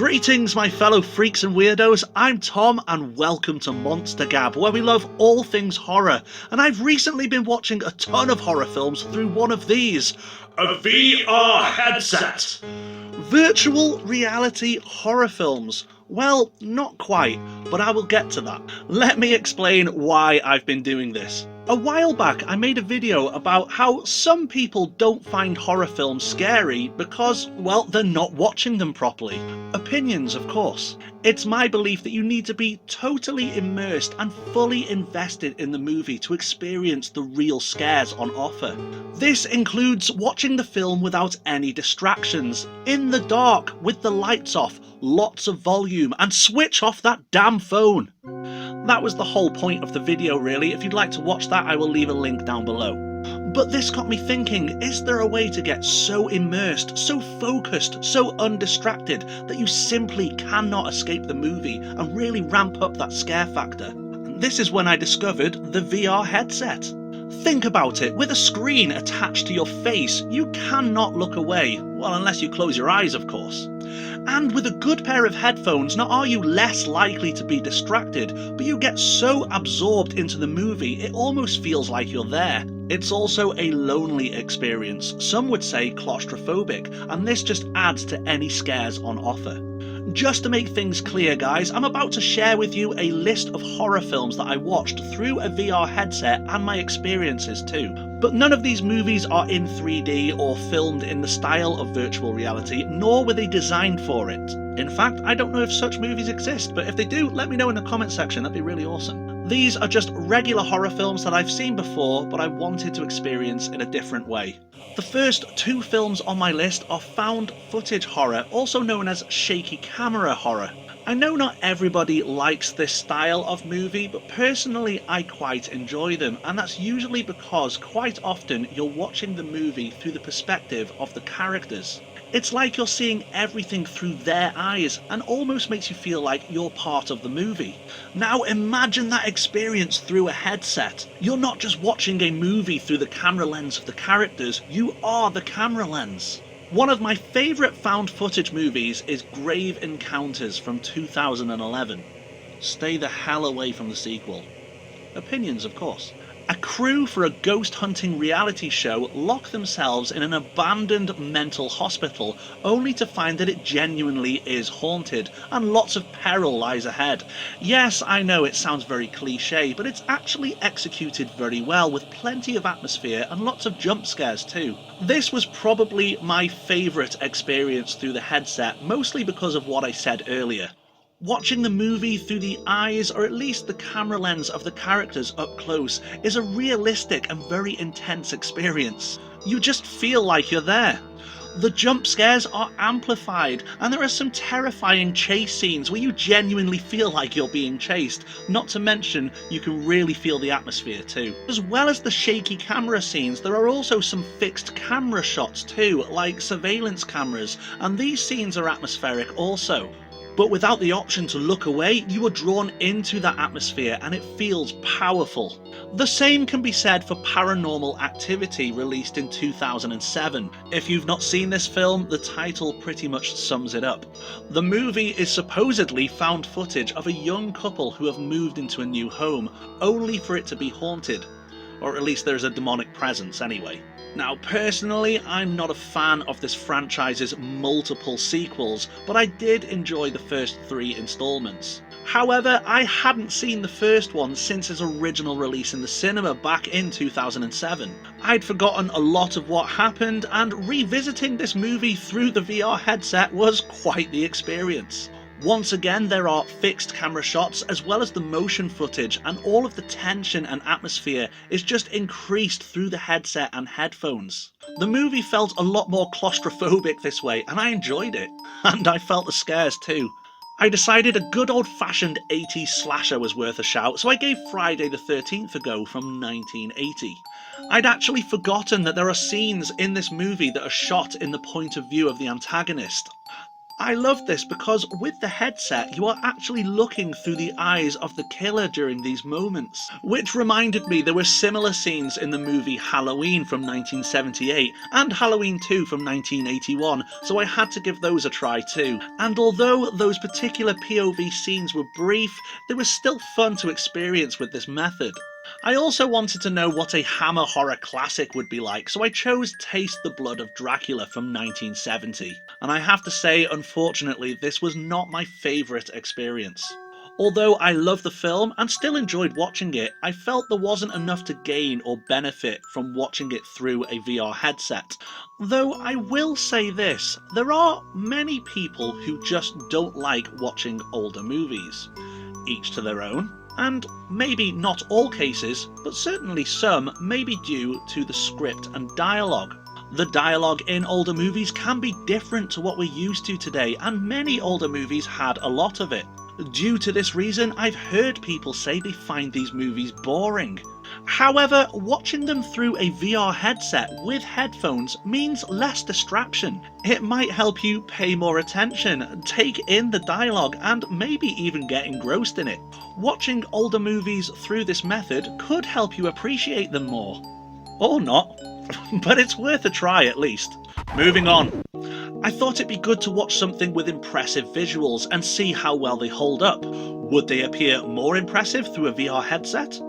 Greetings my fellow freaks and weirdos, I'm Tom and welcome to Monster Gab, where we love all things horror, and I've recently been watching a ton of horror films through one of these, a VR headset. Virtual reality horror films. Well, not quite, but I will get to that. Let me explain why I've been doing this. A while back I made a video about how some people don't find horror films scary because, well, they're not watching them properly. Opinions, of course. It's my belief that you need to be totally immersed and fully invested in the movie to experience the real scares on offer. This includes watching the film without any distractions, in the dark, with the lights off, lots of volume, and switch off that damn phone. That was the whole point of the video really. If you'd like to watch that, I will leave a link down below. But this got me thinking, is there a way to get so immersed, so focused, so undistracted that you simply cannot escape the movie and really ramp up that scare factor? And this is when I discovered the VR headset. Think about it, with a screen attached to your face, you cannot look away, well unless you close your eyes of course. And with a good pair of headphones, not are you less likely to be distracted, but you get so absorbed into the movie it almost feels like you're there. It's also a lonely experience, some would say claustrophobic, and this just adds to any scares on offer. Just to make things clear guys, I'm about to share with you a list of horror films that I watched through a VR headset and my experiences too. But none of these movies are in 3D or filmed in the style of virtual reality, nor were they designed for it. In fact, I don't know if such movies exist, but if they do, let me know in the comment section, that'd be really awesome. These are just regular horror films that I've seen before, but I wanted to experience in a different way. The first two films on my list are found footage horror, also known as shaky camera horror. I know not everybody likes this style of movie, but personally I quite enjoy them, and that's usually because quite often you're watching the movie through the perspective of the characters. It's like you're seeing everything through their eyes and almost makes you feel like you're part of the movie. Now imagine that experience through a headset. You're not just watching a movie through the camera lens of the characters, you are the camera lens. One of my favourite found footage movies is Grave Encounters from 2011. Stay the hell away from the sequel. Opinions, of course. A crew for a ghost hunting reality show lock themselves in an abandoned mental hospital only to find that it genuinely is haunted and lots of peril lies ahead. Yes, I know it sounds very cliche, but it's actually executed very well with plenty of atmosphere and lots of jump scares too. This was probably my favourite experience through the headset, mostly because of what I said earlier. Watching the movie through the eyes, or at least the camera lens of the characters up close, is a realistic and very intense experience. You just feel like you're there. The jump scares are amplified, and there are some terrifying chase scenes where you genuinely feel like you're being chased, not to mention you can really feel the atmosphere too. As well as the shaky camera scenes, there are also some fixed camera shots too, like surveillance cameras, and these scenes are atmospheric also. But without the option to look away, you are drawn into that atmosphere and it feels powerful. The same can be said for Paranormal Activity, released in 2007. If you've not seen this film, the title pretty much sums it up. The movie is supposedly found footage of a young couple who have moved into a new home, only for it to be haunted. Or at least there's a demonic presence anyway. Now personally, I'm not a fan of this franchise's multiple sequels, but I did enjoy the first 3 installments. However, I hadn't seen the first one since its original release in the cinema back in 2007. I'd forgotten a lot of what happened, and revisiting this movie through the VR headset was quite the experience. Once again, there are fixed camera shots as well as the motion footage, and all of the tension and atmosphere is just increased through the headset and headphones. The movie felt a lot more claustrophobic this way, and I enjoyed it. And I felt the scares too. I decided a good old-fashioned 80s slasher was worth a shout, so I gave Friday the 13th a go from 1980. I'd actually forgotten that there are scenes in this movie that are shot in the point of view of the antagonist. I love this because with the headset you are actually looking through the eyes of the killer during these moments, which reminded me there were similar scenes in the movie Halloween from 1978 and Halloween 2 from 1981, so I had to give those a try too. And although those particular POV scenes were brief, they were still fun to experience with this method. I also wanted to know what a Hammer horror classic would be like, so I chose Taste the Blood of Dracula from 1970. And I have to say, unfortunately, this was not my favourite experience. Although I love the film and still enjoyed watching it, I felt there wasn't enough to gain or benefit from watching it through a VR headset. Though I will say this, there are many people who just don't like watching older movies. Each to their own. And maybe not all cases, but certainly some may be due to the script and dialogue. The dialogue in older movies can be different to what we're used to today, and many older movies had a lot of it. Due to this reason, I've heard people say they find these movies boring. However, watching them through a VR headset with headphones means less distraction. It might help you pay more attention, take in the dialogue, and maybe even get engrossed in it. Watching older movies through this method could help you appreciate them more. Or not, but it's worth a try at least. Moving on. I thought it'd be good to watch something with impressive visuals and see how well they hold up. Would they appear more impressive through a VR headset?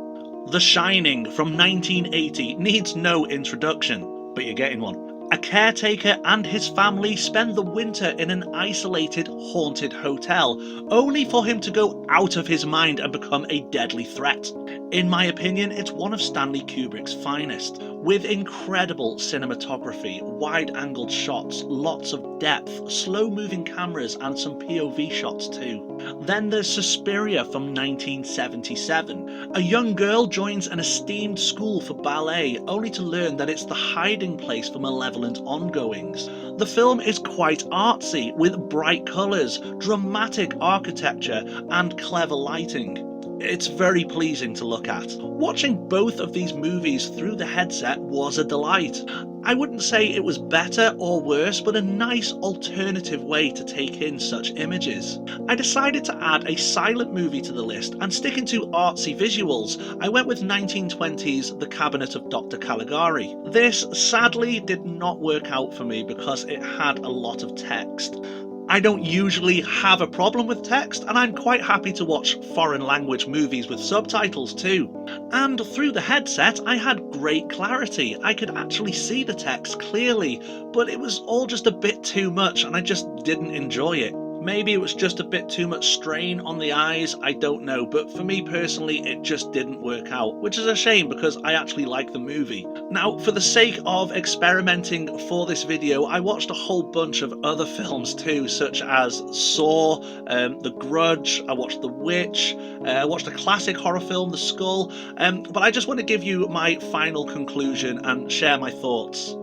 The Shining from 1980 needs no introduction, but you're getting one. A caretaker and his family spend the winter in an isolated, haunted hotel, only for him to go out of his mind and become a deadly threat. In my opinion, it's one of Stanley Kubrick's finest, with incredible cinematography, wide-angled shots, lots of depth, slow-moving cameras and some POV shots too. Then there's Suspiria from 1977. A young girl joins an esteemed school for ballet, only to learn that it's the hiding place for malevolent ongoings. The film is quite artsy, with bright colours, dramatic architecture and clever lighting. It's very pleasing to look at. Watching both of these movies through the headset was a delight. I wouldn't say it was better or worse, but a nice alternative way to take in such images. I decided to add a silent movie to the list, and sticking to artsy visuals, I went with 1920's The Cabinet of Dr. Caligari. This sadly did not work out for me because it had a lot of text. I don't usually have a problem with text, and I'm quite happy to watch foreign language movies with subtitles too. And through the headset I had great clarity. I could actually see the text clearly, but it was all just a bit too much and I just didn't enjoy it. Maybe it was just a bit too much strain on the eyes, I don't know, but for me personally it just didn't work out, which is a shame because I actually like the movie. Now, for the sake of experimenting for this video, I watched a whole bunch of other films too, such as Saw, The Grudge, I watched The Witch, I watched a classic horror film, The Skull, but I just want to give you my final conclusion and share my thoughts.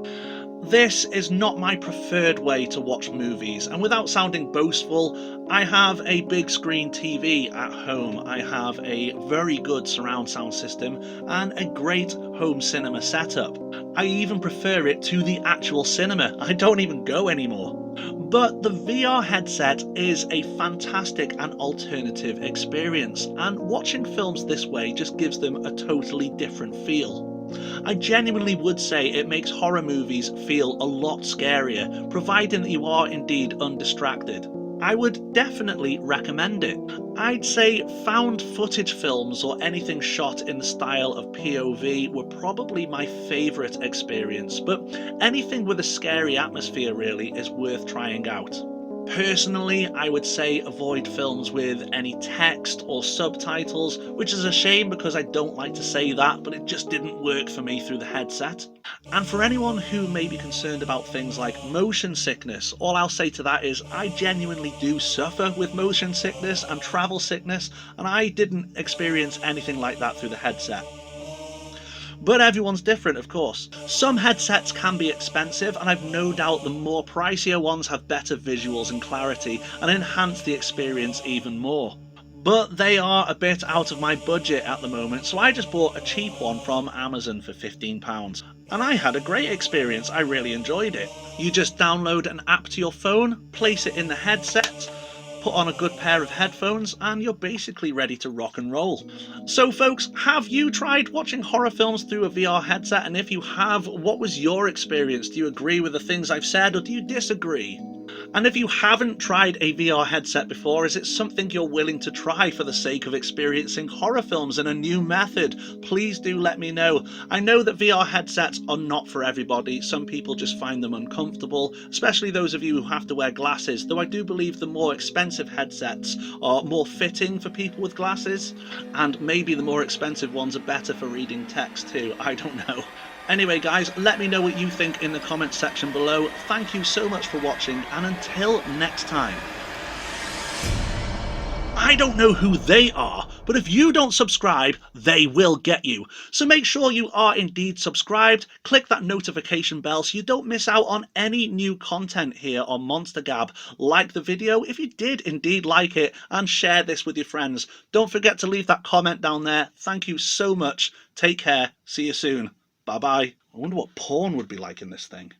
This is not my preferred way to watch movies, and without sounding boastful, I have a big screen TV at home, I have a very good surround sound system, and a great home cinema setup. I even prefer it to the actual cinema, I don't even go anymore. But the VR headset is a fantastic and alternative experience, and watching films this way just gives them a totally different feel. I genuinely would say it makes horror movies feel a lot scarier, providing that you are indeed undistracted. I would definitely recommend it. I'd say found footage films or anything shot in the style of POV were probably my favourite experience, but anything with a scary atmosphere really is worth trying out. Personally, I would say avoid films with any text or subtitles, which is a shame because I don't like to say that, but it just didn't work for me through the headset. And for anyone who may be concerned about things like motion sickness, all I'll say to that is I genuinely do suffer with motion sickness and travel sickness, and I didn't experience anything like that through the headset. But everyone's different, of course. Some headsets can be expensive, and I've no doubt the more pricier ones have better visuals and clarity and enhance the experience even more. But they are a bit out of my budget at the moment, so I just bought a cheap one from Amazon for £15. and I had a great experience. I really enjoyed it. You just download an app to your phone, place it in the headset, put on a good pair of headphones, and you're basically ready to rock and roll. So folks, have you tried watching horror films through a VR headset? And if you have, what was your experience? Do you agree with the things I've said, or do you disagree? And if you haven't tried a VR headset before, is it something you're willing to try for the sake of experiencing horror films in a new method? Please do let me know. I know that VR headsets are not for everybody. Some people just find them uncomfortable, especially those of you who have to wear glasses, though I do believe the more expensive headsets are more fitting for people with glasses, and maybe the more expensive ones are better for reading text too. I don't know. Anyway guys, let me know what you think in the comments section below. Thank you so much for watching, and until next time. I don't know who they are, but if you don't subscribe, they will get you. So make sure you are indeed subscribed, click that notification bell so you don't miss out on any new content here on Monster Gab. Like the video if you did indeed like it, and share this with your friends. Don't forget to leave that comment down there. Thank you so much. Take care. See you soon. Bye bye. I wonder what porn would be like in this thing.